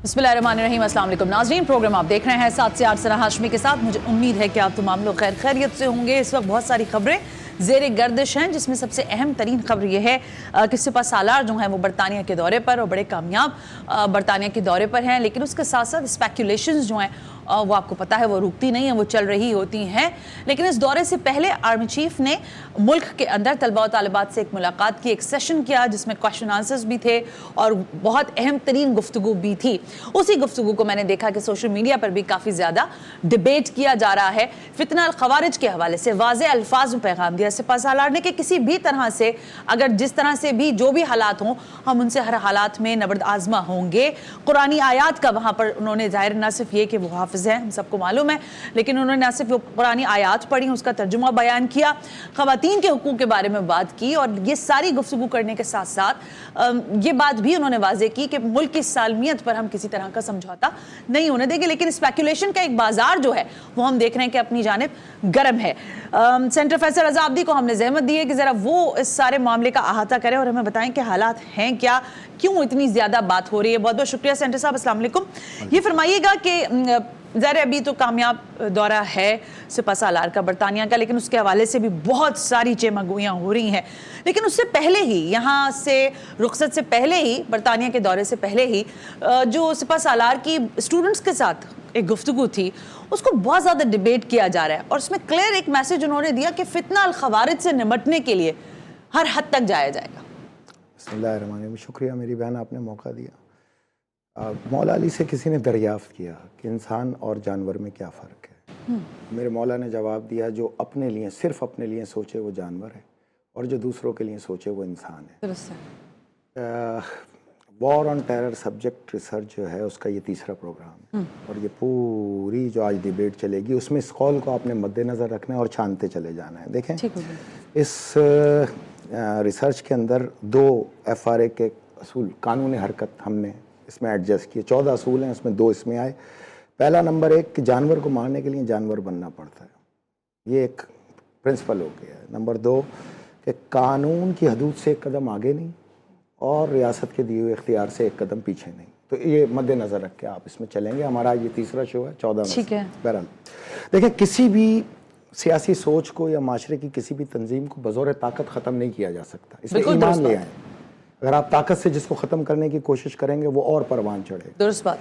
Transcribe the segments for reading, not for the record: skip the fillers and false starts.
بسم اللہ الرحمن الرحیم، السلام علیکم ناظرین، پروگرام آپ دیکھ رہے ہیں 7 سے 8 سنہ ہاشمی کے ساتھ۔ مجھے امید ہے کہ آپ تمام لوگ خیر خیریت سے ہوں گے۔ اس وقت بہت ساری خبریں زیر گردش ہیں، جس میں سب سے اہم ترین خبر یہ ہے کہ سپہ سالار جو ہیں وہ برطانیہ کے دورے پر اور بڑے کامیاب برطانیہ کے دورے پر ہیں، لیکن اس کے ساتھ ساتھ اسپیکولیشنز جو ہیں وہ آپ کو پتہ ہے وہ رکتی نہیں ہیں، وہ چل رہی ہوتی ہیں۔ لیکن اس دورے سے پہلے آرمی چیف نے ملک کے اندر طلباء و طالبات سے ایک ملاقات کی، ایک سیشن کیا جس میں کویشچن آنسرز بھی تھے اور بہت اہم ترین گفتگو بھی تھی۔ اسی گفتگو کو میں نے دیکھا کہ سوشل میڈیا پر بھی کافی زیادہ ڈیبیٹ کیا جا رہا ہے۔ فتنہ الخوارج کے حوالے سے واضح الفاظ میں پیغام دیا سپہ سالار نے کہ کسی بھی طرح سے اگر جس طرح سے بھی جو بھی حالات ہوں، ہم ان سے ہر حالات میں نبرد آزما ہوں گے۔ قرآنی آیات کا وہاں پر انہوں نے ظاہر نہ صرف یہ کہ وہ حافظ ہیں، ہم سب کو معلوم ہے، لیکن انہوں نے نہ صرف قرآنی آیات پڑھی، اس کا ترجمہ بیان کیا، خواتین کے حقوق کے بارے میں بات کی، اور یہ ساری گفتگو کرنے کے ساتھ ساتھ یہ بات بھی انہوں نے واضح کی کہ ملک کی سالمیت پر ہم کسی طرح کا سمجھوتا نہیں ہونے دیں گے۔ لیکن اسپیکولیشن کا ایک بازار جو ہے وہ ہم دیکھ رہے ہیں کہ اپنی جانب گرم ہے۔ سینٹر فیصل رضا عابدی کو ہم نے زحمت دی ہے کہ ذرا وہ اس سارے معاملے کا احاطہ کریں اور ہمیں بتائیں کہ حالات ہیں کیا، کیوں اتنی زیادہ بات ہو رہی ہے۔ بہت بہت شکریہ سینٹر صاحب، السلام علیکم۔ یہ فرمائیے گا کہ ظاہر ابھی تو کامیاب دورہ ہے سپہ سالار کا برطانیہ کا، لیکن اس کے حوالے سے بھی بہت ساری چیمگوئیاں ہو رہی ہیں، لیکن اس سے پہلے ہی یہاں سے رخصت سے پہلے ہی برطانیہ کے دورے سے پہلے ہی جو سپہ سالار کی اسٹوڈنٹس کے ساتھ ایک گفتگو تھی، اس کو بہت زیادہ ڈیبیٹ کیا جا رہا ہے، اور اس میں کلیئر ایک میسج انہوں نے دیا کہ فتنہ الخوارج سے نمٹنے کے لیے ہر حد تک جایا جائے گا۔ بسم اللہ الرحمن الرحیم، شکریہ میری بہن، آپ نے موقع دیا۔ مولا علی سے کسی نے دریافت کیا کہ انسان اور جانور میں کیا فرق ہے۔ میرے مولا نے جواب دیا، جو اپنے لیے صرف اپنے لیے سوچے وہ جانور ہے، اور جو دوسروں کے لیے سوچے وہ انسان ہے۔ وار آن ٹیرر سبجیکٹ ریسرچ جو ہے اس کا یہ تیسرا پروگرام ہے، اور یہ پوری جو آج ڈیبیٹ چلے گی اس میں اس قول کو آپ نے مد نظر رکھنا ہے اور چھانتے چلے جانا ہے۔ دیکھیں، اس ریسرچ کے اندر 2 FRA کے اصول قانون حرکت ہم نے اس میں ایڈجسٹ کیے۔ 14 اصول ہیں، اس میں 2 اس میں آئے۔ پہلا نمبر 1 کہ جانور کو مارنے کے لیے جانور بننا پڑتا ہے، یہ ایک پرنسپل ہو گیا ہے۔ نمبر 2 کہ قانون کی حدود سے ایک قدم آگے نہیں اور ریاست کے دیے ہوئے اختیار سے ایک قدم پیچھے نہیں۔ تو یہ مد نظر رکھ کے آپ اس میں چلیں گے۔ ہمارا یہ تیسرا شو ہے 14 میں۔ ٹھیک ہے۔ بہرحال دیکھیں، کسی بھی سیاسی سوچ کو یا معاشرے کی کسی بھی تنظیم کو بزور طاقت ختم نہیں کیا جا سکتا، اس میں ایمان لے آئیں۔ اگر آپ طاقت سے جس کو ختم کرنے کی کوشش کریں گے وہ اور پروان چڑھے۔ درست بات۔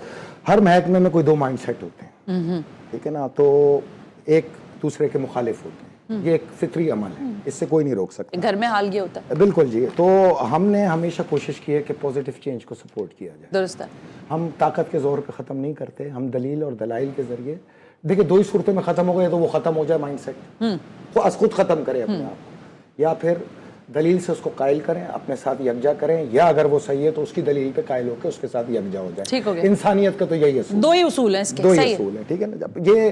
ہر محکمے میں کوئی 2 مائنڈ سیٹ ہوتے ہیں، ٹھیک ہے نا، تو ایک دوسرے کے مخالف ہوتے ہیں، یہ ایک فطری عمل ہے، اس سے کوئی نہیں روک سکتا۔ گھر میں حال یہ ہوتا ہے۔ بالکل جی۔ تو ہم نے ہمیشہ کوشش کی ہے کہ پازیٹیو چینج کو سپورٹ کیا جائے۔ درست ہے۔ ہم طاقت کے زور پہ ختم نہیں کرتے، ہم دلیل اور دلائل کے ذریعے، دیکھیں 2 ہی صورتوں میں ختم ہو گئے، تو وہ ختم ہو جائے مائنڈ سیٹ، وہ از خود ختم کرے اپنے آپ کو، یا پھر دلیل سے اس کو قائل کریں، اپنے ساتھ یکجا کریں، یا اگر وہ صحیح ہے تو اس کی دلیل پہ قائل ہو کے اس کے ساتھ یکجا ہو جائے۔ انسانیت کا تو یہی اصول، 2 ہی اصول ہیں اس کے، 2 ہی اصول ہیں، ٹھیک ہے نا۔ جب یہ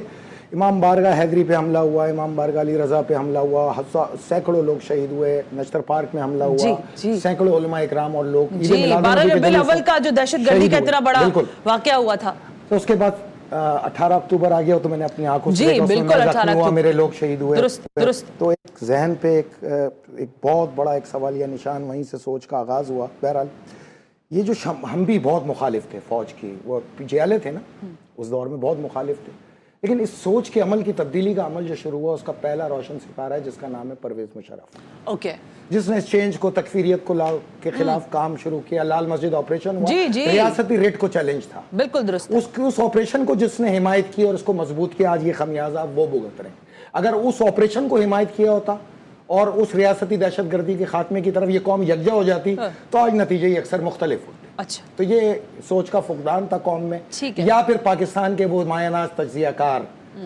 امام بارگاہ حیدری پہ حملہ ہوا، امام بارگاہ علی رضا پہ حملہ ہوا، سینکڑوں لوگ شہید ہوئے، نشتر پارک میں حملہ ہوا، سینکڑوں علماء اکرام اور لوگ، 12 ربیع الاول کا جو دہشت گردی کا اتنا بڑا واقعہ ہوا تھا، تو اس کے بعد 18 اکتوبر آ گیا تو میں نے اپنی آنکھوں سے دیکھا، بالکل 18 اکتوبر میرے لوگ شہید ہوئے۔ درست۔ تو ایک ذہن پہ ایک بہت بڑا ایک سوالیہ نشان، وہیں سے سوچ کا آغاز ہوا۔ بہرحال یہ جو ہم بھی بہت مخالف تھے فوج کی، وہ جیالے تھے نا اس دور میں، بہت مخالف تھے، لیکن اس سوچ کے عمل کی تبدیلی کا عمل جو شروع ہوا، اس کا پہلا روشن ستارہ ہے جس کا نام ہے پرویز مشرف، جس نے اس چینج کو، تکفیریت کو کے خلاف کام شروع کیا۔ لال مسجد آپریشن ہوا، ریاستی ریٹ کو چیلنج تھا، بالکل درست۔ اس آپریشن کو جس نے حمایت کی اور اس کو مضبوط کیا، آج یہ خمیازہ وہ بھگت رہے ہیں۔ اگر اس آپریشن کو حمایت کیا ہوتا اور اس ریاستی دہشت گردی کے خاتمے کی طرف یہ قوم یکجا ہو جاتی تو آج نتیجے یہ اکثر مختلف ہوتے۔ اچھا، تو یہ سوچ کا فقدان تھا قوم میں، یا پھر پاکستان کے وہ مایہ ناز تجزیہ کار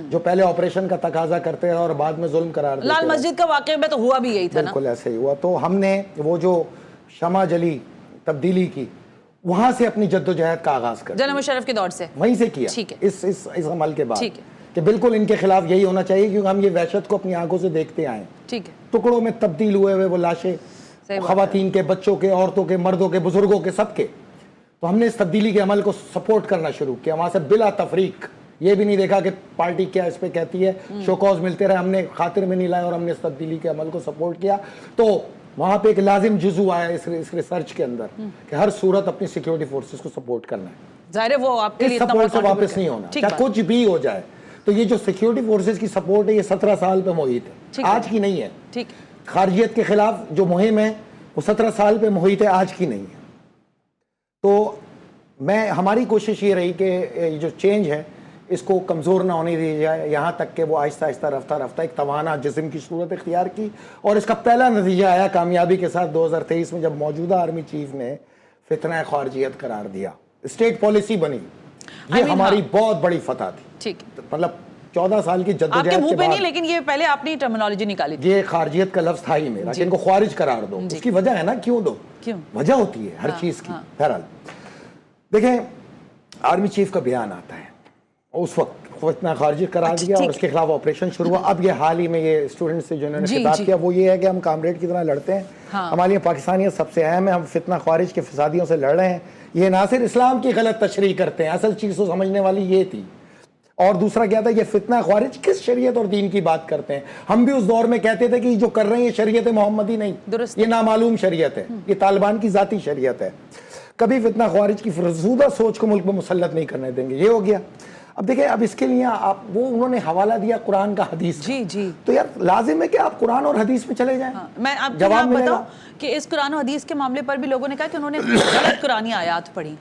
جو پہلے آپریشن کا تقاضا کرتے ہیں اور بعد میں ظلم قرار دیتے ہیں۔ لال مسجد کا واقعہ میں تو ہوا بھی یہی تھا نا، بالکل ایسے ہی ہوا۔ تو ہم نے وہ جو شمع جلی تبدیلی کی، وہاں سے اپنی جدوجہد کا آغاز کر جناب مشرف کے دور سے وہیں سے کیا، اس عمل کے بعد کہ بالکل ان کے خلاف یہی ہونا چاہیے، کیونکہ ہم یہ وحشت کو اپنی آنکھوں سے دیکھتے آئے ہیں۔ ٹکڑوں میں تبدیل ہوئے وہ لاشیں، خواتین کے، بچوں کے، عورتوں کے، مردوں کے، بزرگوں کے، سب کے۔ تو ہم نے اس تبدیلی کے عمل کو سپورٹ کرنا شروع کیا، وہاں سے بلا تفریق۔ یہ بھی نہیں دیکھا کہ پارٹی کیا اس پہ کہتی ہے، شو کاز ملتے رہے، ہم نے خاطر میں نہیں لائے اور ہم نے اس تبدیلی کے عمل کو سپورٹ کیا۔ تو وہاں پہ ایک لازم جزو آیا اس ریسرچ کے اندر کہ ہر صورت اپنی سیکیورٹی فورسز کو سپورٹ کرنا ہے۔ ظاہر ہے وہ آپ کے لیے سپورٹ سے واپس نہیں ہونا، چاہے کچھ بھی ہو جائے. تو یہ جو سیکیورٹی فورسز کی سپورٹ ہے یہ 17 سال پہ محیط ہے، آج کی نہیں ہے. خارجیت کے خلاف جو مہم ہے وہ 17 سال پہ محیط ہے، آج کی نہیں ہے. تو ہماری کوشش یہ رہی کہ یہ جو چینج ہے اس کو کمزور نہ ہونے دی جائے، یہاں تک کہ وہ آہستہ آہستہ رفتہ رفتہ ایک توانا جسم کی صورت اختیار کی. اور اس کا پہلا نتیجہ آیا کامیابی کے ساتھ 2023 میں، جب موجودہ آرمی چیف نے فتنہ خارجیت قرار دیا، اسٹیٹ پالیسی بنی. یہ ہماری بہت بڑی فتح تھی. مطلب 14 سال کی جدوجہد کے بعد. آپ کے منہ پہ نہیں، لیکن یہ پہلے آپ نے ٹرمینالوجی نکالی تھی. یہ خارجیت کا لفظ تھا ہی میرا کہ ان کو خوارج قرار دو. اس کی وجہ ہے نا، کیوں دو؟ وجہ ہوتی ہے ہر چیز کی. بہرحال دیکھیں، آرمی چیف کا بیان آتا ہے، اس وقت فتنہ خارجی قرار دیا اور اس کے خلاف آپریشن شروع ہوا. اب یہ حال ہی میں یہ اسٹوڈنٹ سے جنہوں نے خطاب کیا وہ یہ ہے کہ ہم کامریڈ کی طرح لڑتے ہیں، ہمارے لیے پاکستانیت سب سے اہم ہے، ہم فتنہ خارج کے فسادیوں سے لڑ رہے ہیں. یہ نہ صرف اسلام کی غلط تشریح کرتے ہیں، اصل چیز تو سمجھنے والی یہ تھی. اور دوسرا کیا تھا، یہ فتنہ خارج کس شریعت اور دین کی بات کرتے ہیں. ہم بھی اس دور میں کہتے تھے کہ جو کر رہے ہیں یہ شریعت محمدی نہیں، یہ نامعلوم شریعت ہے، یہ طالبان کی ذاتی شریعت ہے. کبھی فتنہ خارج کی فرسودہ سوچ کو ملک میں مسلط نہیں کرنے دیں گے. یہ ہو گیا. اب دیکھیں، اب اس کے لیے انہوں نے حوالہ دیا قرآن کا، حدیث کا. تو یار لازم ہے کہ آپ قرآن اور حدیث میں چلے جائیں. میں آپ کو جواب بتاؤں کہ اس قرآن و حدیث کے معاملے پر بھی لوگوں نے کہا کہ انہوں نے غلط قرآنی آیات پڑھی.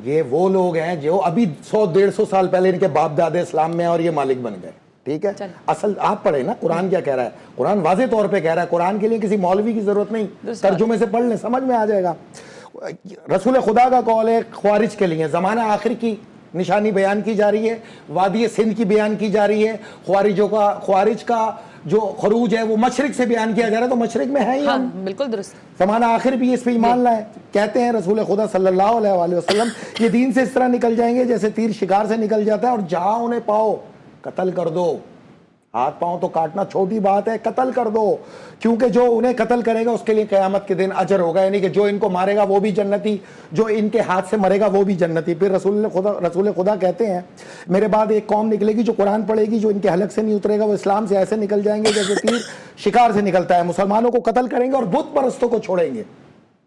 یہ وہ لوگ ہیں جو ابھی 100-150 سال پہلے ان کے باپ دادے اسلام میں اور یہ مالک بن گئے. ٹھیک ہے، اصل آپ پڑھیں نا قرآن کیا کہہ رہا ہے. قرآن واضح طور پہ کہہ رہا ہے، قرآن کے لیے کسی مولوی کی ضرورت نہیں، ترجمے سے پڑھ لیں سمجھ میں آ جائے گا. رسول خدا کا قول ہے خوارج کے لیے زمانہ آخر کی نشانی بیان کی جا رہی ہے، وادی سندھ کی بیان کی جا رہی ہے. خوارج کا جو خروج ہے وہ مشرق سے بیان کیا جا رہا ہے، تو مشرق میں ہے ہی ہم. بالکل درست. زمانہ آخر بھی اس پہ ایمان لائے. کہتے ہیں رسول خدا صلی اللہ علیہ وآلہ وسلم، یہ دین سے اس طرح نکل جائیں گے جیسے تیر شکار سے نکل جاتا ہے، اور جہاں انہیں پاؤ قتل کر دو. ہاتھ پاؤں تو کاٹنا چھوٹی بات ہے، قتل کر دو، کیونکہ جو انہیں قتل کرے گا اس کے لیے قیامت کے دن اجر ہوگا. یعنی کہ جو ان کو مارے گا وہ بھی جنتی، جو ان کے ہاتھ سے مرے گا وہ بھی جنتی. پھر رسول خدا کہتے ہیں میرے بعد ایک قوم نکلے گی جو قرآن پڑھے گی، جو ان کے حلق سے نہیں اترے گا، وہ اسلام سے ایسے نکل جائیں گے جیسے تیر شکار سے نکلتا ہے. مسلمانوں کو قتل کریں گے اور بت پرستوں کو چھوڑیں گے.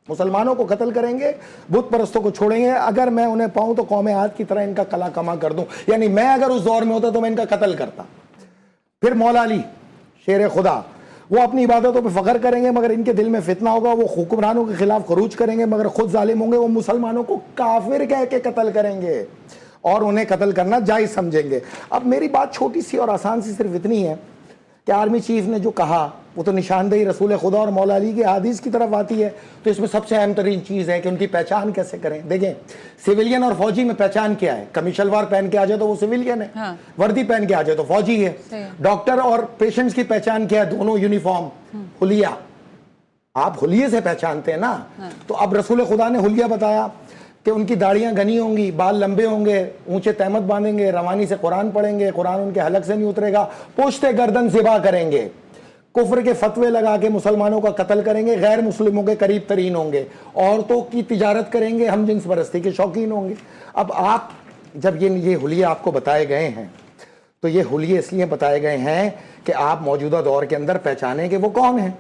مسلمانوں کو قتل کریں گے، بت پرستوں کو چھوڑیں گے. اگر میں انہیں پاؤں تو قوم عاد کی طرح ان کا کلا کما کر دوں. یعنی میں اگر اس دور میں ہوتا تو میں ان کا قتل کرتا. پھر مولا علی شیر خدا، وہ اپنی عبادتوں پہ فخر کریں گے مگر ان کے دل میں فتنہ ہوگا. وہ حکمرانوں کے خلاف خروج کریں گے مگر خود ظالم ہوں گے. وہ مسلمانوں کو کافر کہہ کے قتل کریں گے اور انہیں قتل کرنا جائز سمجھیں گے. اب میری بات چھوٹی سی اور آسان سی صرف اتنی ہے کہ آرمی چیف نے جو کہا وہ تو نشاندہی رسول خدا اور مولا علی کی حدیث کی طرف آتی ہے. تو اس میں سب سے اہم ترین چیز ہے کہ ان کی پہچان کیسے کریں. دیکھیں، سویلین اور فوجی میں پہچان کیا ہے؟ قمیص شلوار پہن کے آ جائے تو وہ سویلین ہے، وردی پہن کے آ جائے تو فوجی ہے. ڈاکٹر اور پیشنٹس کی پہچان کیا ہے؟ دونوں یونیفارم، حلیہ. آپ حلیے سے پہچانتے ہیں نا. تو اب رسول خدا نے حلیہ بتایا کہ ان کی داڑیاں گھنی ہوں گی، بال لمبے ہوں گے، اونچے تہمت باندھیں گے، روانی سے قرآن پڑھیں گے، قرآن ان کے حلق سے نہیں اترے گا، پوشتے گردن ذبح کریں گے، کفر کے فتوے لگا کے مسلمانوں کا قتل کریں گے، غیر مسلموں کے قریب ترین ہوں گے، عورتوں کی تجارت کریں گے، ہم جنس پرستی کے شوقین ہوں گے. اب آپ جب یہ حلیے آپ کو بتائے گئے ہیں تو یہ حلیے اس لیے بتائے گئے ہیں کہ آپ موجودہ دور کے اندر پہچانیں کہ وہ کون ہیں.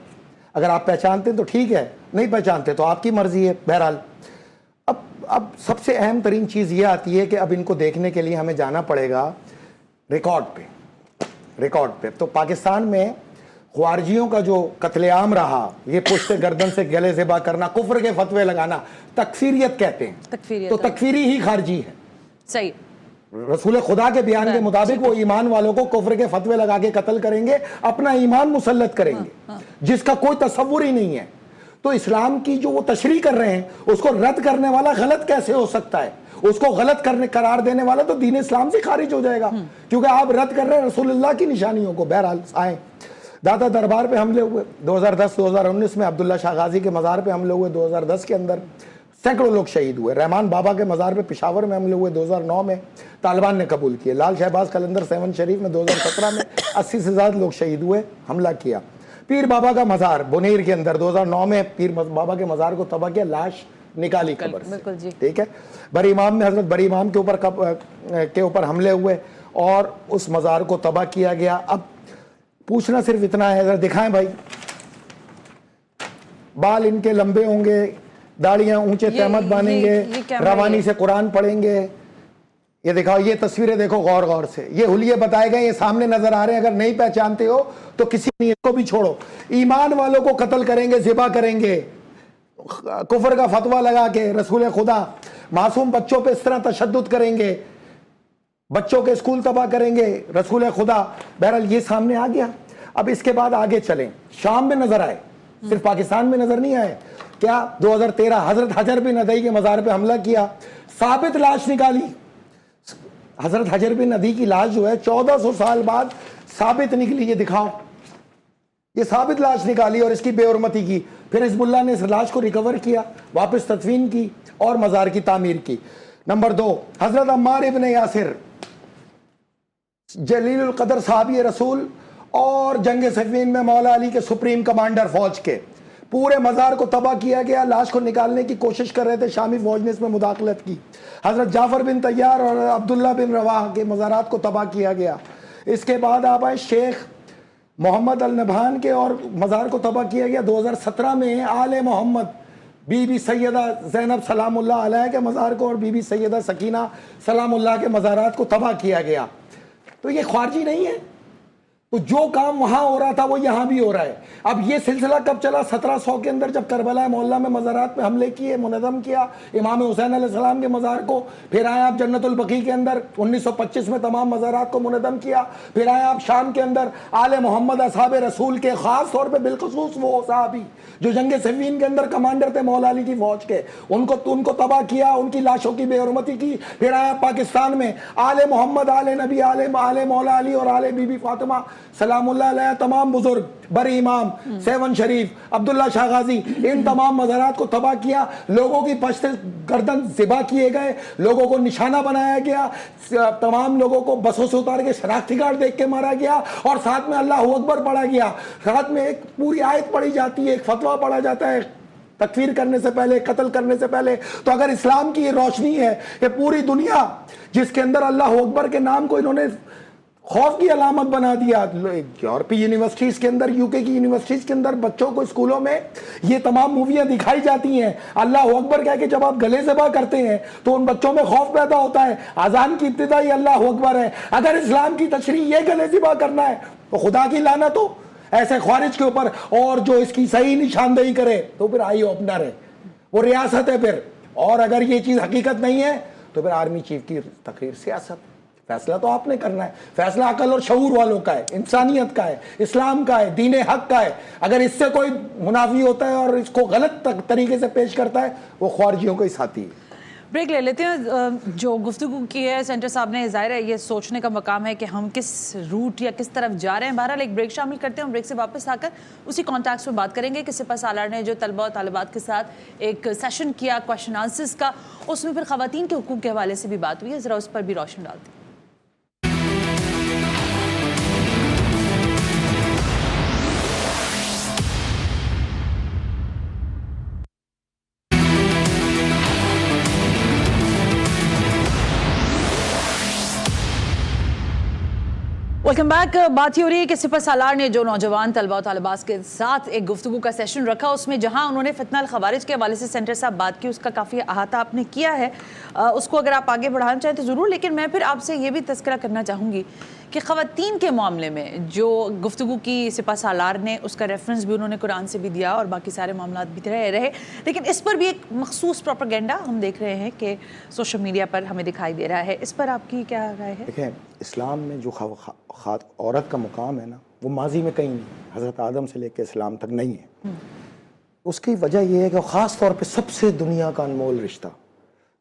اگر آپ پہچانتے ہیں تو ٹھیک ہے، نہیں پہچانتے تو آپ کی مرضی ہے. بہرحال اب سب سے اہم ترین چیز یہ آتی ہے کہ اب ان کو دیکھنے کے لیے ہمیں جانا پڑے گا ریکارڈ پہ. تو پاکستان میں خوارجیوں کا جو قتل عام رہا، یہ پشت گردن سے گلے ذبح کرنا، کفر کے فتوے لگانا، تکفیریت کہتے ہیں. تو تکفیری ہی خارجی ہے. صحیح. رسول خدا کے بیان کے مطابق وہ ایمان والوں کو کفر کے فتوے لگا کے قتل کریں گے، اپنا ایمان مسلط کریں گے جس کا کوئی تصور ہی نہیں ہے. تو اسلام کی جو وہ تشریح کر رہے ہیں اس کو رد کرنے والا غلط کیسے ہو سکتا ہے؟ اس کو غلط قرار دینے والا تو دین اسلام سے خارج ہو جائے گا، کیونکہ آپ رد کر رہے ہیں رسول اللہ کی نشانیوں کو. بہرحال آئیں، داتا دربار پہ حملے ہوئے 2010-2019 میں، عبداللہ شاہ غازی کے مزار پہ حملے ہوئے 2010 کے اندر، سینکڑوں لوگ شہید ہوئے. رحمان بابا کے مزار پہ پشاور میں حملے ہوئے 2009 میں، طالبان نے قبول کیے. لال شہباز قلندر 7 شریف میں 2017 میں 80 سے زیادہ لوگ شہید ہوئے، حملہ کیا. پیر بابا کا مزار بنیر کے اندر 2009 میں پیر بابا کے مزار کو تباہ کیا، لاش نکالی قبر سے. ٹھیک ہے. بری امام میں حضرت بری امام کے اوپر حملے ہوئے اور اس مزار کو تباہ کیا گیا. اب پوچھنا صرف اتنا ہے، ذرا دکھائیں بھائی، بال ان کے لمبے ہوں گے، داڑیاں اونچے تہمت باندھیں گے, روانی سے قرآن پڑھیں گے. یہ دکھاؤ, یہ تصویریں دیکھو غور غور سے, یہ حلیے بتائے گئے, یہ سامنے نظر آ رہے ہیں. اگر نہیں پہچانتے ہو تو کسی نیت کو بھی چھوڑو. ایمان والوں کو قتل کریں گے, ذبح کریں گے, کفر کا فتویٰ لگا کے رسول خدا. معصوم بچوں پہ اس طرح تشدد کریں گے, بچوں کے اسکول تباہ کریں گے, رسول خدا. بہرحال یہ سامنے آ گیا. اب اس کے بعد آگے چلیں. شام میں نظر آئے, صرف پاکستان میں نظر نہیں آئے. کیا 2013 حضرت حجر بن عدی کے مزار پہ حملہ کیا, ثابت لاش نکالی. حضرت حجر بن عدی کی لاش جو ہے 1400 سال بعد ثابت نکلی. یہ دکھاؤ, یہ ثابت لاش نکالی اور اس کی بے حرمتی کی. پھر حزب اللہ نے اس لاش کو ریکور کیا, واپس تدفین کی اور مزار کی تعمیر کی. نمبر 2, حضرت عمار ابن یاسر, جلیل القدر صحابی رسول اور جنگ صفین میں مولا علی کے سپریم کمانڈر فوج کے, پورے مزار کو تباہ کیا گیا. لاش کو نکالنے کی کوشش کر رہے تھے, شامی فوج نے اس میں مداخلت کی. حضرت جعفر بن طیار اور عبداللہ بن رواح کے مزارات کو تباہ کیا گیا. اس کے بعد آپ آئے شیخ محمد النبہان کے, اور مزار کو تباہ کیا گیا. 2017 میں آل محمد, بی بی سیدہ زینب سلام اللہ علیہ کے مزار کو اور بی بی سیدہ سکینہ سلام اللہ کے مزارات کو تباہ کیا گیا. تو یہ خارجی نہیں ہے, تو جو کام وہاں ہو رہا تھا وہ یہاں بھی ہو رہا ہے. اب یہ سلسلہ کب چلا؟ 1700 کے اندر, جب کربلا معلیٰ میں مزارات پہ حملے کیے, منظم کیا امام حسین علیہ السلام کے مزار کو. پھر آئے آپ جنت البقیع کے اندر, 1925 میں تمام مزارات کو منظم کیا. پھر آئے آپ شام کے اندر, آل محمد اصحاب رسول کے, خاص طور پہ بالخصوص وہ صحابی جو جنگ صفین کے اندر کمانڈر تھے مولا علی کی فوج کے, ان کو تباہ کیا, ان کی لاشوں کی بے حرمتی کی. پھر آیا پاکستان میں آل محمد, آل نبی, آل مولا علی اور آل بی بی فاطمہ سلام اللہ علیہ, تمام بزرگ, بری امام, سیون شریف, عبداللہ شاہ غازی, ان تمام مزارات کو تباہ کیا. لوگوں کی پشت گردن ذبح کیے گئے, لوگوں کو نشانہ بنایا گیا, تمام لوگوں کو بسوں سے اتار کے شناختی کارڈ دیکھ کے مارا گیا, اور ساتھ میں اللہ اکبر پڑھا گیا. ساتھ میں ایک پوری آیت پڑھی جاتی ہے, ایک فتویٰ پڑھا جاتا ہے تکفیر کرنے سے پہلے, قتل کرنے سے پہلے. تو اگر اسلام کی یہ روشنی ہے کہ پوری دنیا جس کے اندر اللہ اکبر کے نام کو انہوں نے خوف کی علامت بنا دیا, یورپی یونیورسٹیز کے اندر, یو کے کی یونیورسٹیز کے اندر بچوں کو اسکولوں میں یہ تمام موویاں دکھائی جاتی ہیں. اللہ اکبر کہہ کے جب آپ گلے ذبح کرتے ہیں تو ان بچوں میں خوف پیدا ہوتا ہے. اذان کی ابتدا ہی اللہ اکبر ہے. اگر اسلام کی تشریح یہ گلے ذبح کرنا ہے تو خدا کی لعنت ہو ایسے خوارج کے اوپر, اور جو اس کی صحیح نشاندہی کرے تو پھر آئی اوپنر ہے, وہ ریاست ہے پھر. اور اگر یہ چیز حقیقت نہیں ہے تو پھر آرمی چیف کی تقریر سیاست. فیصلہ تو آپ نے کرنا ہے, فیصلہ عقل اور شعور والوں کا ہے, انسانیت کا ہے, اسلام کا ہے, دین حق کا ہے. اگر اس سے کوئی منافی ہوتا ہے اور اس کو غلط طریقے سے پیش کرتا ہے, وہ خارجیوں کا ہی ساتھی ہے. بریک لے لیتے ہیں. جو گفتگو کی ہے سینٹر صاحب نے, ظاہر ہے یہ سوچنے کا مقام ہے کہ ہم کس روٹ یا کس طرف جا رہے ہیں. بہرحال ایک بریک شامل کرتے ہیں, بریک سے واپس آ کر اسی کانٹیکس میں بات کریں گے کہ سپہ سالار نے جو طلبہ و طالبات کے ساتھ ایک سیشن کیا کویشچن آنسرز کا, اس میں پھر خواتین کے حقوق کے حوالے سے بھی بات ہوئی ہے. ذرا اس پر بھی روشن ڈالتے ہیں. Welcome back. بات یہ ہو رہی ہے کہ سپہ سالار نے جو نوجوان طلبہ و طالبات کے ساتھ ایک گفتگو کا سیشن رکھا, اس میں جہاں انہوں نے فتنہ الخوارج کے حوالے سے سینٹر صاحب بات کی, اس کا کافی احاطہ آپ نے کیا ہے. اس کو اگر آپ آگے بڑھانا چاہیں تو ضرور, لیکن میں پھر آپ سے یہ بھی تذکرہ کرنا چاہوں گی کہ خواتین کے معاملے میں جو گفتگو کی سپہ سالار نے, اس کا ریفرنس بھی انہوں نے قرآن سے بھی دیا اور باقی سارے معاملات بھی رہے, لیکن اس پر بھی ایک مخصوص پروپیگنڈا ہم دیکھ رہے ہیں کہ سوشل میڈیا پر ہمیں دکھائی دے رہا ہے. اس پر آپ کی کیا رائے ہے؟ دیکھیں, اسلام میں جو عورت کا مقام ہے نا, وہ ماضی میں کہیں نہیں, حضرت آدم سے لے کے اسلام تک نہیں ہے. اس کی وجہ یہ ہے کہ خاص طور پہ سب سے دنیا کا انمول رشتہ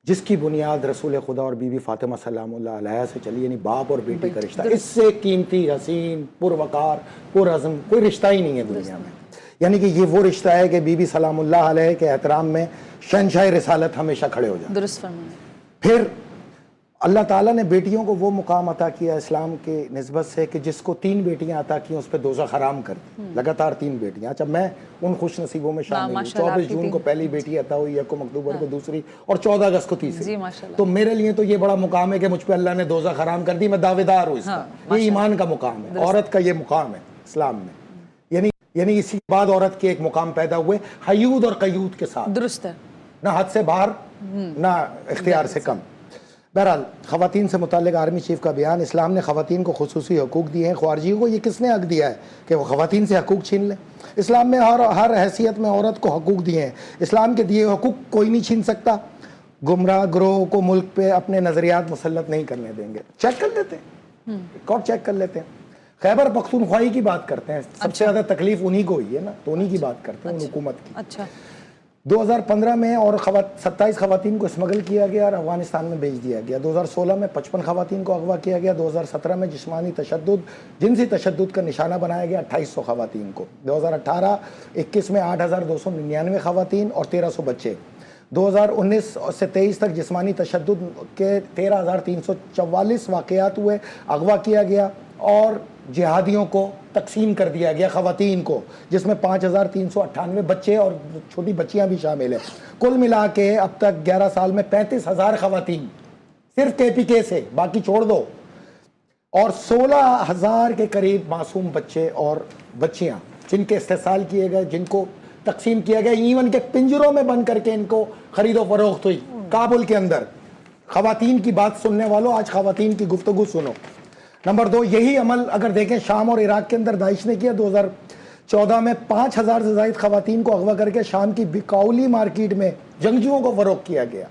جس کی بنیاد رسول خدا اور بی بی فاطمہ سلام اللہ علیہ سے چلی, یعنی باپ اور بیٹی کا رشتہ, اس سے قیمتی, حسین, پروقار, پرعزم کوئی رشتہ ہی نہیں ہے دنیا میں. یعنی کہ یہ وہ رشتہ ہے کہ بی بی سلام اللہ علیہ کے احترام میں شہنشاہ رسالت ہمیشہ کھڑے ہو جائیں. درست فرمائیں. پھر اللہ تعالیٰ نے بیٹیوں کو وہ مقام عطا کیا اسلام کے نسبت سے کہ جس کو 3 بیٹیاں عطا کی اس پہ دوزخ حرام کر دی, لگاتار 3 بیٹیاں. اچھا, میں ان خوش نصیبوں میں شامل ہوں. 24 جون کو پہلی بیٹی عطا ہوئی, 1 اکتوبر کو دوسری, اور 14 اگست کو تیسری. تو میرے لیے تو یہ بڑا مقام ہے کہ مجھ پہ اللہ نے دوزخ حرام کر دی, میں دعوے دار ہوں اس کا. یہ ایمان کا مقام ہے, عورت کا یہ مقام ہے اسلام میں. یعنی اسی کے بعد عورت کے ایک مقام پیدا ہوئے حیود اور قیود کے ساتھ. درست ہے. نہ حد سے باہر نہ اختیار سے کم. بہرحال خواتین سے متعلق آرمی چیف کا بیان, اسلام نے خواتین کو خصوصی حقوق دیے ہیں. خوارجیوں کو یہ کس نے حق دیا ہے کہ وہ خواتین سے حقوق چھین لیں؟ اسلام میں ہر حیثیت میں عورت کو حقوق دیے ہیں. اسلام کے دیے حقوق کوئی نہیں چھین سکتا. گمراہ گروہ کو ملک پہ اپنے نظریات مسلط نہیں کرنے دیں گے. چیک کر لیتے ہیں, ریکارڈ چیک کر لیتے ہیں. خیبر پختونخوائی کی بات کرتے ہیں, سب سے زیادہ تکلیف انہی کو ہوئی ہے نا, تو انہی کی بات کرتے ہیں, ان حکومت کی. اچھا 2015 میں اور 27 خواتین کو اسمگل کیا گیا اور افغانستان میں بھیج دیا گیا. 2016 میں 55 خواتین کو اغوا کیا گیا. 2017 میں جسمانی تشدد, جنسی تشدد کا نشانہ بنایا گیا 2800 خواتین کو. 2018-21 میں 8299 خواتین اور 1300 بچے. 2019 سے 23 تک جسمانی تشدد کے 13344 واقعات ہوئے, اغوا کیا گیا اور جہادیوں کو تقسیم کر دیا گیا خواتین کو, جس میں 5398 بچے اور چھوٹی بچیاں بھی شامل ہیں. کل ملا کے اب تک 11 سال میں 35,000 خواتین صرف KPK سے, باقی چھوڑ دو, اور 16,000 کے قریب معصوم بچے اور بچیاں جن کے استحصال کیے گئے, جن کو تقسیم کیا گیا, ایون کے پنجروں میں بند کر کے ان کو خرید و فروخت ہوئی کابل کے اندر. خواتین کی بات سننے والوں, آج خواتین کی گفتگو سنو. نمبر 2, یہی عمل اگر دیکھیں شام اور عراق کے اندر داعش نے کیا. 2014 میں 5,000 سے زائد خواتین کو اغوا کر کے شام کی بکاؤلی مارکیٹ میں جنگجوؤں کو فروخت کیا گیا.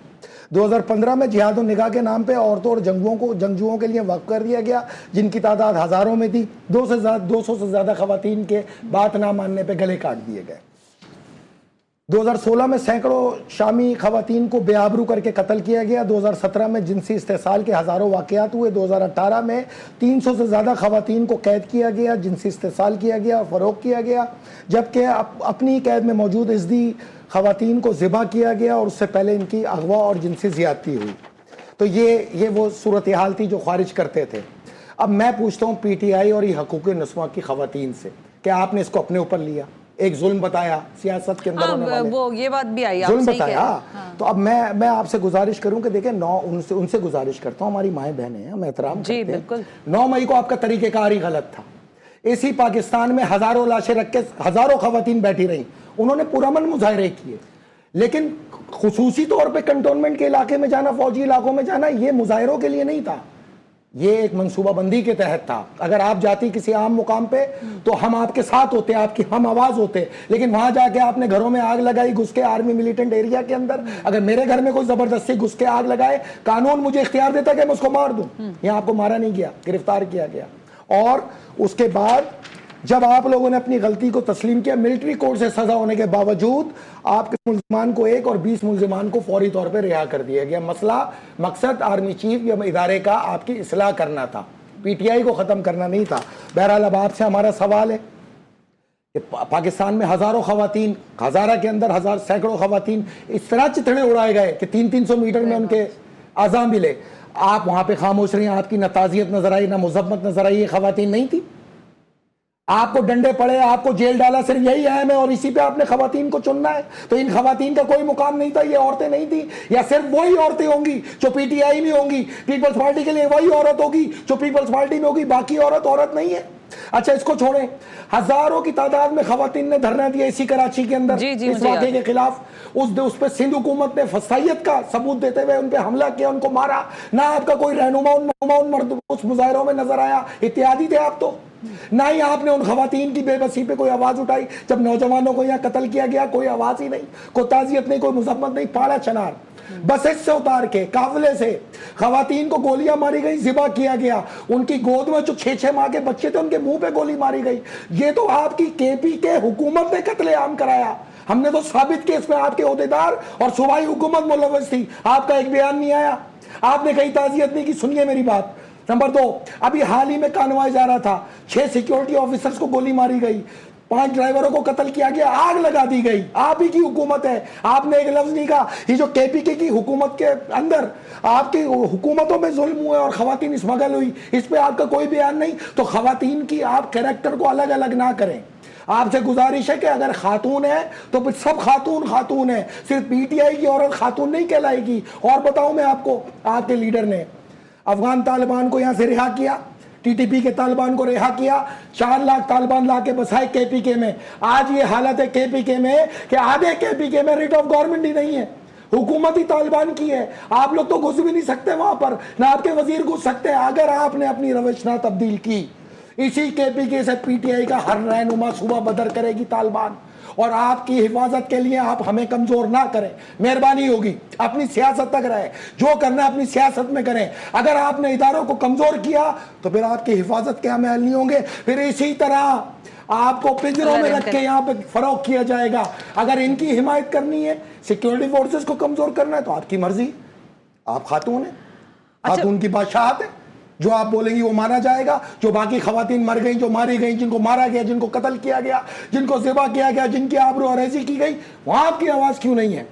2015 میں جہاد و نگاہ کے نام پہ عورتوں اور جنگجوؤں کے لیے وقف کر دیا گیا, جن کی تعداد ہزاروں میں تھی. 200 سے زیادہ خواتین کے بات نہ ماننے پہ گلے کاٹ دیے گئے. 2016 میں سینکڑوں شامی خواتین کو بے آبرو کر کے قتل کیا گیا. 2017 میں جنسی استحصال کے ہزاروں واقعات ہوئے. 2018 میں 300 سے زیادہ خواتین کو قید کیا گیا, جنسی استحصال کیا گیا اور فروخت کیا گیا, جبکہ اپنی قید میں موجود ازدی خواتین کو ذبح کیا گیا اور اس سے پہلے ان کی اغوا اور جنسی زیادتی ہوئی. تو یہ وہ صورتحال تھی جو خارج کرتے تھے. اب میں پوچھتا ہوں PTI اور یہ حقوق نسواں کی خواتین سے, کہ آپ نے اس کو اپنے اوپر لیا, ایک ظلم بتایا سیاست کے اندر ہونے والے, وہ یہ بات بھی آئی, ظلم بتایا. تو اب میں آپ سے گزارش کروں کہ دیکھیں, ان سے گزارش کرتا ہوں, ہماری مائیں بہنیں ہیں, ہم احترام کرتے ہیں. جی بالکل. 9 مئی کو آپ کا طریقہ کار ہی غلط تھا. اسی پاکستان میں ہزاروں لاشیں رکھ کے ہزاروں خواتین بیٹھی رہیں, انہوں نے پرامن مظاہرے کیے, لیکن خصوصی طور پہ کنٹونمنٹ کے علاقے میں جانا, فوجی علاقوں میں جانا, یہ مظاہروں کے لیے نہیں تھا, یہ ایک منصوبہ بندی کے تحت تھا. اگر آپ جاتی کسی عام مقام پہ تو ہم آپ کے ساتھ ہوتے, آپ کی ہم آواز ہوتے, لیکن وہاں جا کے آپ نے گھروں میں آگ لگائی گھس کے آرمی ملیٹنٹ ایریا کے اندر. اگر میرے گھر میں کوئی زبردستی گھس کے آگ لگائے, قانون مجھے اختیار دیتا کہ میں اس کو مار دوں. یہاں آپ کو مارا نہیں گیا, گرفتار کیا گیا. اور اس کے بعد جب آپ لوگوں نے اپنی غلطی کو تسلیم کیا, ملٹری کورٹ سے سزا ہونے کے باوجود آپ کے ملزمان کو 1 اور 20 ملزمان کو فوری طور پہ رہا کر دیا گیا. مقصد آرمی چیف یا ادارے کا آپ کی اصلاح کرنا تھا, PTI کو ختم کرنا نہیں تھا. بہرحال اب آپ سے ہمارا سوال ہے کہ پاکستان میں ہزاروں خواتین, ہزارہ کے اندر سینکڑوں خواتین اس طرح چتڑے اڑائے گئے کہ 300 میٹر میں ان کے اعضاء ملے. آپ وہاں پہ خاموش رہی, آپ کی نہ تعزیت نظر آئی نہ مذمت نظر آئی. یہ خواتین نہیں تھی, آپ کو ڈنڈے پڑے, آپ کو جیل ڈالا, صرف یہی اہم ہے اور اسی پہ آپ نے خواتین کو چننا ہے. تو ان خواتین کا کوئی مقام نہیں تھا, یہ عورتیں نہیں تھی, یا صرف وہی عورتیں ہوں گی جو PTI میں ہوں گی, پیپلز پارٹی کے لیے وہی عورت ہوگی جو پیپلز پارٹی میں ہوگی, باقی عورت نہیں ہے. اچھا اس کو چھوڑیں, ہزاروں کی تعداد میں خواتین نے دھرنا دیا اسی کراچی کے اندر اس واقعے کے خلاف. اس پہ سندھ حکومت نے فسائیت کا ثبوت دیتے ہوئے ان پہ حملہ کیا, ان کو مارا. نہ آپ کا کوئی رہنما ان مرد اس مظاہروں میں نظر آیا, اتحادی تھے آپ تو. نہ ہی آپ نے ان خواتین کی بے بسی پہ کوئی آواز اٹھائی. جب نوجوانوں کو یہاں قتل کیا گیا کوئی آواز ہی نہیں, کوئی تعزیت نہیں, کوئی مذمت نہیں. پاڑا چنار بسیں سے اتار کے قافلے سے خواتین کو گولیاں ماری گئی, ذبح کیا گیا. ان کی گود میں جو 6 ماہ کے بچے تھے ان کے منہ پہ گولی ماری گئی. یہ تو آپ کی KPK حکومت نے قتل عام کرایا. ہم نے تو ثابت کیا اس میں آپ کے عہدیدار اور صوبائی حکومت ملوث تھی. آپ کا ایک بیان نہیں آیا, آپ نے کہیں تعزیت نہیں کی. سنیے میری بات. نمبر 2, ابھی حال ہی میں کانوائے جا رہا تھا, 6 سیکیورٹی آفیسرز کو گولی ماری گئی, 5 ڈرائیوروں کو قتل کیا گیا, آگ لگا دی گئی. آپ ہی کی حکومت ہے, آپ نے ایک لفظ نہیں کہا. یہ جو KPK کی حکومت کے اندر آپ کی حکومتوں میں ظلم ہوئے اور خواتین اسمگل ہوئی, اس پہ آپ کا کوئی بیان نہیں. تو خواتین کی آپ کریکٹر کو الگ الگ نہ کریں. آپ سے گزارش ہے کہ اگر خاتون ہے تو پھر سب خاتون ہے, صرف PTI کی عورت خاتون نہیں کہلائے گی. اور بتاؤں میں آپ کو, آپ کے لیڈر نے افغان طالبان کو یہاں سے رہا کیا, TTP کے طالبان کو رہا کیا, 4 لاکھ طالبان لا کے بسائے KPK میں. آج یہ حالت ہے KPK میں کہ آدھے KPK میں ریٹ آف گورنمنٹ ہی نہیں ہے. حکومت ہی طالبان کی ہے, آپ لوگ تو گھس بھی نہیں سکتے وہاں پر, نہ آپ کے وزیر گھس سکتے. اگر آپ نے اپنی روش نہ تبدیل کی, اسی کے پی کے سے پی ٹی آئی کا ہر رہنما صوبہ بدر کرے گی طالبان, اور آپ کی حفاظت کے لیے آپ ہمیں کمزور نہ کریں, مہربانی ہوگی. اپنی سیاست تک رہے, جو کرنا اپنی سیاست میں کریں. اگر آپ نے اداروں کو کمزور کیا تو پھر آپ کی حفاظت کے ہم اہل نہیں ہوں گے. پھر اسی طرح آپ کو پنجروں میں رکھ کے یہاں پہ فروغ کیا جائے گا. اگر ان کی حمایت کرنی ہے, سیکیورٹی فورسز کو کمزور کرنا ہے, تو آپ کی مرضی. آپ خاتون ہیں, خاتون کی بادشاہت ہے, جو آپ بولیں گی وہ مانا جائے گا. جو باقی خواتین مر گئیں, جو ماری گئیں, جن کو مارا گیا, جن کو قتل کیا گیا, جن کو ذبح کیا گیا, جن کی آبرو ریزی کی گئی, وہاں آپ کی آواز کیوں نہیں ہے؟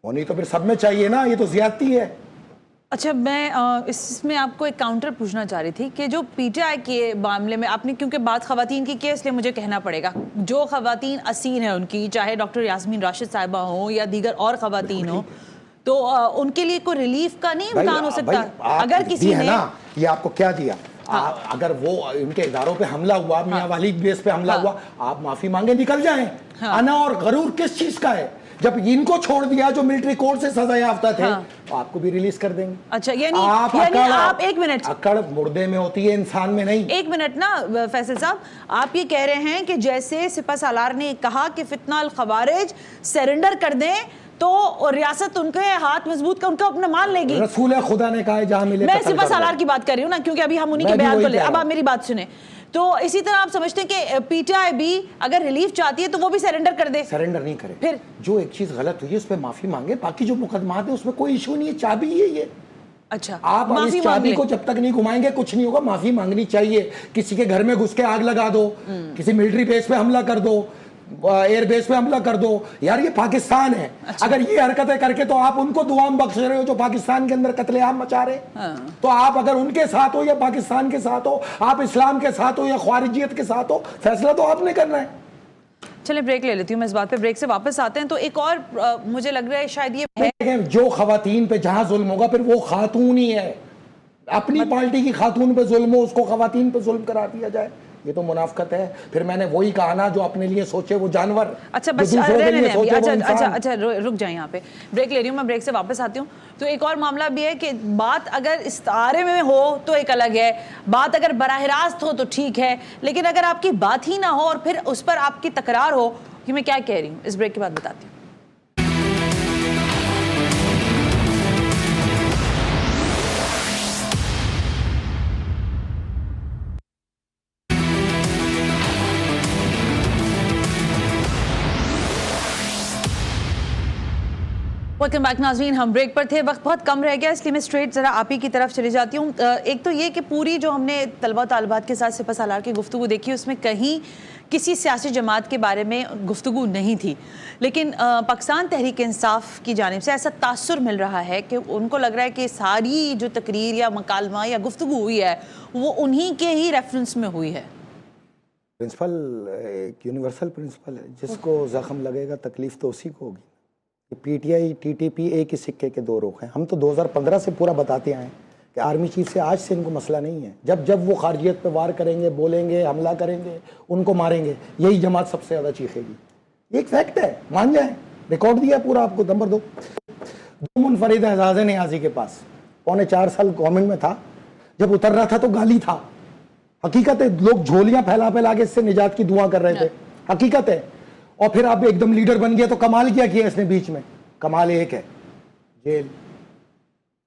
وہ نہیں تو پھر سب میں چاہیے نا, یہ تو زیادتی ہے. اچھا, میں اس میں آپ کو ایک کاؤنٹر پوچھنا چاہ رہی تھی کہ جو پی ٹی آئی کے معاملے میں آپ نے, کیونکہ بات خواتین کی ہے اس لیے مجھے کہنا پڑے گا, جو خواتین اسیر ہیں ان کی, چاہے ڈاکٹر یاسمین راشد صاحبہ ہوں یا دیگر اور خواتین ہوں, تو ان کے لیے کوئی ریلیف کا نہیں امکان ہو سکتا؟ اگر کسی نے, یہ آپ کو کیا دیا, اگر وہ ان کے اداروں پہ حملہ ہوا, میاں والی بیس پہ حملہ ہوا, آپ معافی مانگے نکل جائیں. انا اور غرور کس چیز کا ہے؟ جب ان کو چھوڑ دیا جو ملٹری کورٹ سے سزا یافتہ تھے, آپ کو بھی ریلیز کر دیں گے. اچھا, یعنی آپ ایک منٹ, اکڑ مردے میں ہوتی ہے, انسان میں نہیں. ایک منٹ نا فیصل صاحب, آپ یہ کہہ رہے ہیں کہ جیسے سپہ سالار نے کہا کہ فتنہ الخوارج سرنڈر کر دیں تو ریاست ان کے ہاتھ مضبوط کر ان کو اپنا مان لے گی. رسول خدا نے کہا ہے جہاں ملے, میں سپہ سالار کی بات کر رہی ہوں نا, کیونکہ ابھی ہم انہی کے بیان کو لے. اب آپ میری بات سنیں. تو اسی طرح آپ سمجھتے ہیں کہ پی ٹی آئی بھی اگر ریلیف چاہتی ہے تو وہ بھی سرنڈر کر دے؟ سرنڈر نہیں کرے. پھر جو ایک چیز غلط ہوئی ہے اس پہ معافی مانگے, باقی جو مقدمات ہیں اس میں کوئی ایشو نہیں ہے, چابی ہے یہ. اچھا, آپ اس چابی کو جب تک نہیں گھمائیں گے کچھ نہیں ہوگا. معافی مانگنی چاہیے. کسی کے گھر میں گھس کے آگ لگا دو, کسی ملٹری بیس پہ حملہ کر دو, ایئر بیس پہ حملہ کر دو, یار یہ پاکستان ہے. اگر یہ حرکتیں کر کے تو آپ ان کو دعام بخش رہے ہو جو پاکستان کے اندر قتل عام مچا رہے, تو آپ اگر ان کے ساتھ ہو یا پاکستان کے ساتھ ہو, آپ اسلام کے ساتھ ہو یا خارجیت کے ساتھ ہو, فیصلہ تو آپ نے کرنا ہے. چلیں بریک لے لیتی ہوں میں اس بات پہ, بریک سے واپس آتے ہیں. تو ایک اور مجھے لگ رہا ہے شاید یہ ہے, جو خواتین پہ جہاں ظلم ہوگا پھر وہ خاتون ہی ہے. اپنی پارٹی کی خاتون پہ ظلم ہو, اس کو خواتین پہ ظلم کرا دیا جائے, یہ تو منافقت ہے. پھر میں نے وہی کہا نا, جو اپنے لیے سوچے وہ جانور. اچھا رک جائیں یہاں پہ, بریک لے رہی ہوں میں, بریک سے واپس آتی ہوں. تو ایک اور معاملہ بھی ہے کہ بات اگر استعارے میں ہو تو ایک الگ ہے, بات اگر براہ راست ہو تو ٹھیک ہے, لیکن اگر آپ کی بات ہی نہ ہو اور پھر اس پر آپ کی تکرار ہو, کہ میں کیا کہہ رہی ہوں, اس بریک کے بعد بتاتی ہوں. ویلکم بیک ناظرین, ہم بریک پر تھے, وقت بہت کم رہ گیا اس لیے میں اسٹریٹ ذرا آپ ہی کی طرف چلی جاتی ہوں. ایک تو یہ کہ پوری جو ہم نے طلبہ طالبات کے ساتھ سپہ سالار کی گفتگو دیکھی, اس میں کہیں کسی سیاسی جماعت کے بارے میں گفتگو نہیں تھی, لیکن پاکستان تحریک انصاف کی جانب سے ایسا تاثر مل رہا ہے کہ ان کو لگ رہا ہے کہ ساری جو تقریر یا مکالمہ یا گفتگو ہوئی ہے وہ انہی کے ہی ریفرنس میں ہوئی ہے. پرنسپل ایک یونیورسل پرنسپل ہے, جس کو زخم لگے گا تکلیف تو اسی کو ہوگی. P T I T T P ایک ہی سکے کے دو رخ ہیں. ہم تو 2015 سے پورا بتاتے آئے ہیں کہ آرمی چیف سے آج سے ان کو مسئلہ نہیں ہے. جب وہ خارجیت پہ وار کریں گے, بولیں گے, حملہ کریں گے, ان کو ماریں گے, یہی جماعت سب سے زیادہ چیخے گی. یہ ایک فیکٹ ہے, مان جائیں, ریکارڈ دیا پورا آپ کو. نمبر 2, منفرد اعزاز نیازی کے پاس 4.25 سال گورنمنٹ میں تھا, جب اتر رہا تھا تو گالی تھا. حقیقت ہے, لوگ جھولیاں پھیلا کے اس سے نجات کی دعا کر رہے تھے, حقیقت ہے. اور پھر آپ ایک دم لیڈر بن گیا تو کمال کیا اس نے بیچ میں؟ کمال ایک ہے, جیل.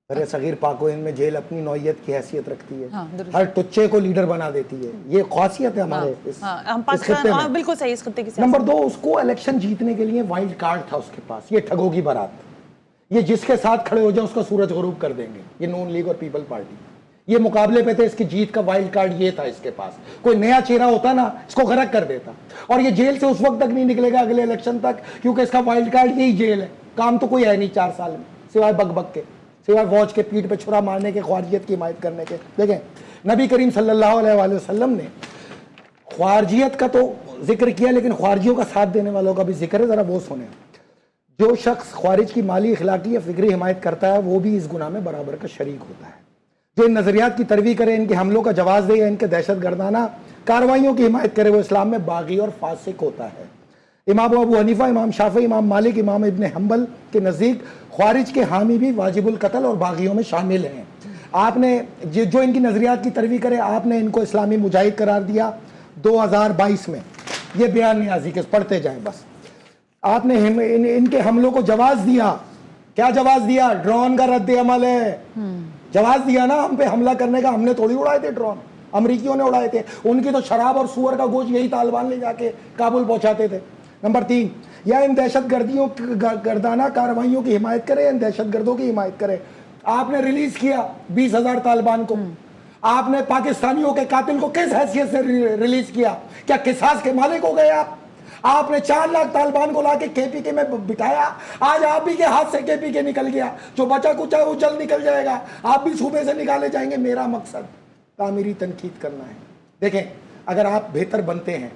ارے صغیر پاک و ہند میں جیل اپنی نوعیت کی حیثیت رکھتی ہے, ہر ٹچے کو لیڈر بنا دیتی ہے. یہ خاصیت ہے ہمارے اس خطے میں. بالکل صحیح, اس خطے کی. نمبر 2, اس کو الیکشن جیتنے کے لیے وائلڈ کارڈ تھا اس کے پاس. یہ ٹھگوں کی بارات, یہ جس کے ساتھ کھڑے ہو جائیں اس کا سورج غروب کر دیں گے. یہ نون لیگ اور پیپل پارٹی, یہ مقابلے پہ تھے. اس کی جیت کا وائلڈ کارڈ یہ تھا اس کے پاس. کوئی نیا چہرہ ہوتا نا, اس کو غرق کر دیتا. اور یہ جیل سے اس وقت تک نہیں نکلے گا اگلے الیکشن تک, کیونکہ اس کا وائلڈ کارڈ یہی جیل ہے. کام تو کوئی ہے نہیں 4 سال میں, سوائے بک بک کے, سوائے فوج کے پیٹ پہ چھرا مارنے کے, خارجیت کی حمایت کرنے کے. دیکھیں, نبی کریم صلی اللہ علیہ وآلہ وسلم نے خارجیت کا تو ذکر کیا, لیکن خارجیوں کا ساتھ دینے والوں کا بھی ذکر ہے. ذرا وہ سنیں. جو شخص خارج کی مالی, اخلاقی یا فکری حمایت کرتا ہے وہ بھی اس گناہ میں برابر کا شریک ہوتا ہے. جو ان نظریات کی ترویج کرے, ان کے حملوں کا جواز دے یا ان کے دہشت گردانہ کارروائیوں کی حمایت کرے, وہ اسلام میں باغی اور فاسق ہوتا ہے. امام ابو حنیفہ، امام شافعی، امام مالک، امام ابن حنبل کے نزدیک خوارج کے حامی بھی واجب القتل اور باغیوں میں شامل ہیں. آپ نے جو ان کی نظریات کی ترویج کرے، آپ نے ان کو اسلامی مجاہد قرار دیا 2022 میں. یہ بیان نیازی کے پڑھتے جائیں بس. آپ نے ان کے حملوں کو جواز دیا. کیا جواز دیا؟ ڈرون کا رد عمل ہے. جواز دیا نا ہم پہ حملہ کرنے کا. ہم نے تھوڑی اڑائے تھے ڈرون، امریکیوں نے اڑائے تھے. ان کی تو شراب اور سور کا گوشت یہی طالبان لے جا کے کابل پہنچاتے تھے. نمبر 3، یا ان دہشت گردانہ کارروائیوں کی حمایت کرے، ان دہشت گردوں کی حمایت کرے. آپ نے ریلیز کیا 20,000 طالبان کو. آپ نے پاکستانیوں کے قاتل کو کس حیثیت سے ریلیز کیا؟ کیا قصاص کے مالک ہو گئے آپ؟ آپ نے 4 لاکھ طالبان کو لا کے KPK میں بٹھایا. آج آپ ہی کے ہاتھ سے KPK نکل گیا. جو بچا کچھ ہے وہ جلد نکل جائے گا. آپ بھی صوبے سے نکالے جائیں گے. میرا مقصد تعمیری تنقید کرنا ہے. دیکھیں، اگر آپ بہتر بنتے ہیں،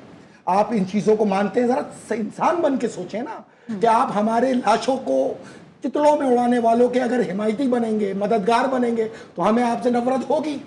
آپ ان چیزوں کو مانتے ہیں، ذرا انسان بن کے سوچیں نا کہ آپ ہمارے لاشوں کو چتڑوں میں اڑانے والوں کے اگر حمایتی بنیں گے، مددگار بنیں گے تو ہمیں آپ سے نفرت ہوگی.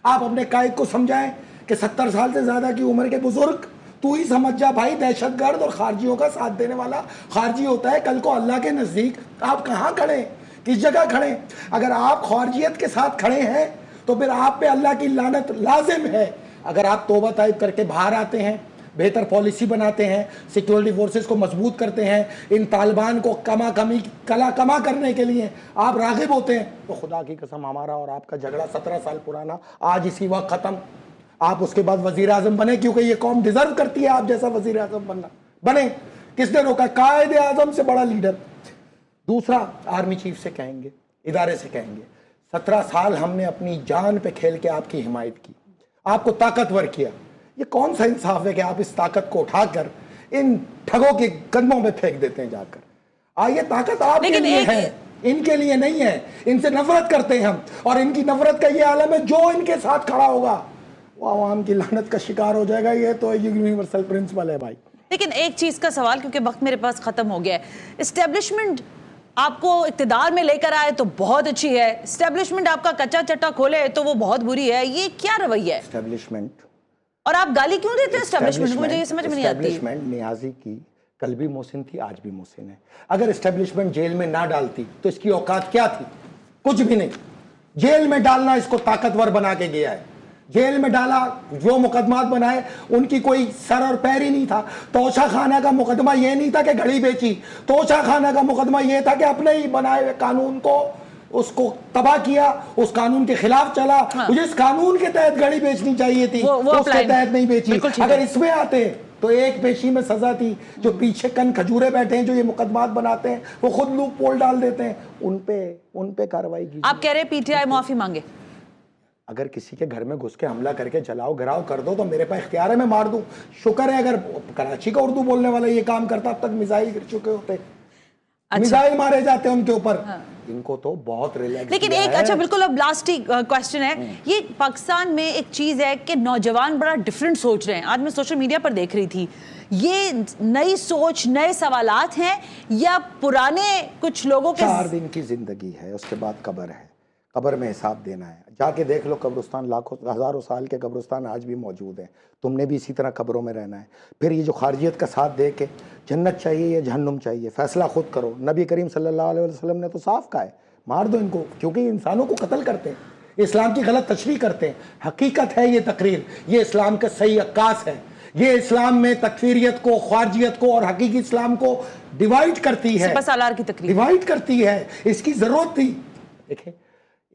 آپ اپنے قائد کو سمجھائیں کہ 70 سال سے زیادہ کی عمر کے بزرگ، تو ہی سمجھ جا بھائی، دہشت گرد اور خارجیوں کا ساتھ دینے والا خارجی ہوتا ہے. کل کو اللہ کے نزدیک آپ کہاں کھڑے، کس جگہ کھڑے؟ اگر آپ خارجیت کے ساتھ کھڑے ہیں تو پھر آپ پہ اللہ کی لعنت لازم ہے. اگر آپ توبہ طائب کر کے باہر آتے ہیں، بہتر پالیسی بناتے ہیں، سیکیورٹی فورسز کو مضبوط کرتے ہیں، ان طالبان کو کما کرنے کے لیے آپ راغب ہوتے ہیں، تو خدا کی قسم ہمارا اور آپ کا جھگڑا 17 سال پرانا آج اسی وقت ختم. آپ اس کے بعد وزیر اعظم بنے، کیونکہ یہ قوم ڈیزرو کرتی ہے آپ جیسا وزیر اعظم بننا. بنے. کس نے روکا؟ قائد اعظم سے بڑا لیڈر. دوسرا، آرمی چیف سے کہیں گے، ادارے سے کہیں گے، 17 سال ہم نے اپنی جان پہ کھیل کے آپ کی حمایت کی، آپ کو طاقتور کیا. یہ کون سا انصاف ہے کہ آپ اس طاقت کو اٹھا کر ان ٹھگوں کے قدموں میں پھینک دیتے ہیں جا کر؟ یہ طاقت آپ کے لیے ہے، ان کے لیے نہیں ہے. ان سے نفرت کرتے ہیں ہم، اور ان کی نفرت کا یہ عالم ہے جو ان کے ساتھ کھڑا ہوگا وہ عوام کی لعنت کا شکار ہو جائے گا. یہ تو یونیورسل پرنسپل ہے بھائی. لیکن ایک چیز کا سوال، کیونکہ وقت میرے پاس ختم ہو گیا ہے. اسٹیبلشمنٹ آپ کو اقتدار میں لے کر آئے تو بہت اچھی ہے، اسٹیبلشمنٹ آپ کا کچا چٹا کھولے تو وہ بہت بری ہے. یہ کیا رویہ ہے؟ اسٹیبلشمنٹ، اور آپ گالی کیوں دیتے ہیں اسٹیبلشمنٹ کو؟ مجھے یہ سمجھ میں نہیں آتی. اسٹیبلشمنٹ نیازی کی کل بھی محسن تھی، آج بھی محسن ہے. اگر اسٹیبلشمنٹ جیل میں نہ ڈالتی تو اس کی اوقات کیا تھی؟ کچھ بھی نہیں. جیل میں ڈالنا اس کو طاقتور بنا کے گیا ہے. جیل میں ڈالا، جو مقدمات بنائے ان کی کوئی سر اور پیر ہی نہیں تھا. توشہ خانہ کا مقدمہ یہ نہیں تھا کہ گھڑی بیچی، توشہ خانہ کا مقدمہ یہ تھا کہ اپنے ہی بنائے ہوئے قانون کو اس کو تباہ کیا، اس قانون کے خلاف چلا. جس قانون کے تحت گھڑی بیچنی چاہیے تھی اس کے تحت نہیں بیچی. اگر اس میں آتے تو ایک پیشی میں سزا تھی. جو پیچھے کن کھجورے بیٹھے ہیں جو یہ مقدمات بناتے ہیں وہ خود لوپ پول ڈال دیتے ہیں، ان پہ کارروائی کی. آپ کہہ رہے ہیں PTI معافی مانگے؟ اگر کسی کے گھر میں گھس کے حملہ کر کے جلاؤ گھراؤ کر دو تو میرے پاس اختیار ہے، میں مار دوں. شکر ہے اگر کراچی کا اردو بولنے والا یہ کام کرتا اب تک میزائل گر چکے ہوتے. میزائل مارے جاتے ہیں ان کے اوپر. ان کو تو بہت ریلیکس. لیکن ایک اچھا بالکل اب لاسٹ کوسچن ہے. یہ پاکستان میں ایک چیز ہے کہ نوجوان بڑا ڈیفرنٹ سوچ رہے ہیں. آج میں سوشل میڈیا پر دیکھ رہی تھی، یہ نئی سوچ، نئے سوالات ہیں یا پرانے کچھ لوگوں کے 4 دن کی زندگی ہے، اس کے بعد قبر ہے، قبر میں حساب دینا ہے. جا کے دیکھ لو قبرستان، لاکھوں ہزاروں سال کے قبرستان آج بھی موجود ہیں. تم نے بھی اسی طرح قبروں میں رہنا ہے. پھر یہ جو خارجیت کا ساتھ دے کے جنت چاہیے یا جہنم چاہیے فیصلہ خود کرو. نبی کریم صلی اللہ علیہ وسلم نے تو صاف کہا ہے مار دو ان کو، کیونکہ یہ انسانوں کو قتل کرتے ہیں، اسلام کی غلط تشریح کرتے ہیں. حقیقت ہے یہ تقریر، یہ اسلام کا صحیح عکاس ہے. یہ اسلام میں تکفیریت کو، خارجیت کو اور حقیقی اسلام کو ڈیوائیڈ کرتی ہے، سپہ سالار کی تقریر ڈیوائیڈ کرتی ہے. اس کی ضرورت تھی. دیکھیں،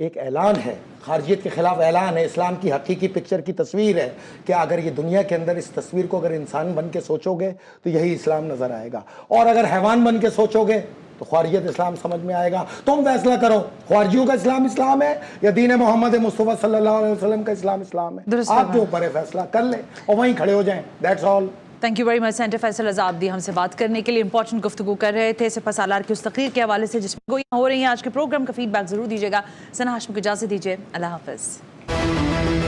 ایک اعلان ہے، خارجیت کے خلاف اعلان ہے، اسلام کی حقیقی پکچر کی تصویر ہے کہ اگر یہ دنیا کے اندر اس تصویر کو اگر انسان بن کے سوچو گے تو یہی اسلام نظر آئے گا، اور اگر حیوان بن کے سوچو گے تو خارجیت اسلام سمجھ میں آئے گا. تم فیصلہ کرو، خارجیوں کا اسلام اسلام ہے یا دین محمد مصطفیٰ صلی اللہ علیہ وسلم کا اسلام اسلام ہے. آپ کے اوپر ہے، فیصلہ کر لیں اور وہیں کھڑے ہو جائیں. That's all. Thank you very much senator Faisal Raza Abidi ہم سے بات کرنے کے لیے امپورٹنٹ گفتگو کر رہے تھے سپہ سالار کی اس تقریر کے حوالے سے جس میں گوئیاں ہو رہی ہیں. آج کے پروگرام کا فیڈ بیک ضرور دیجیے گا. ثنا ہاشمی کو اجازت دیجیے. اللہ حافظ.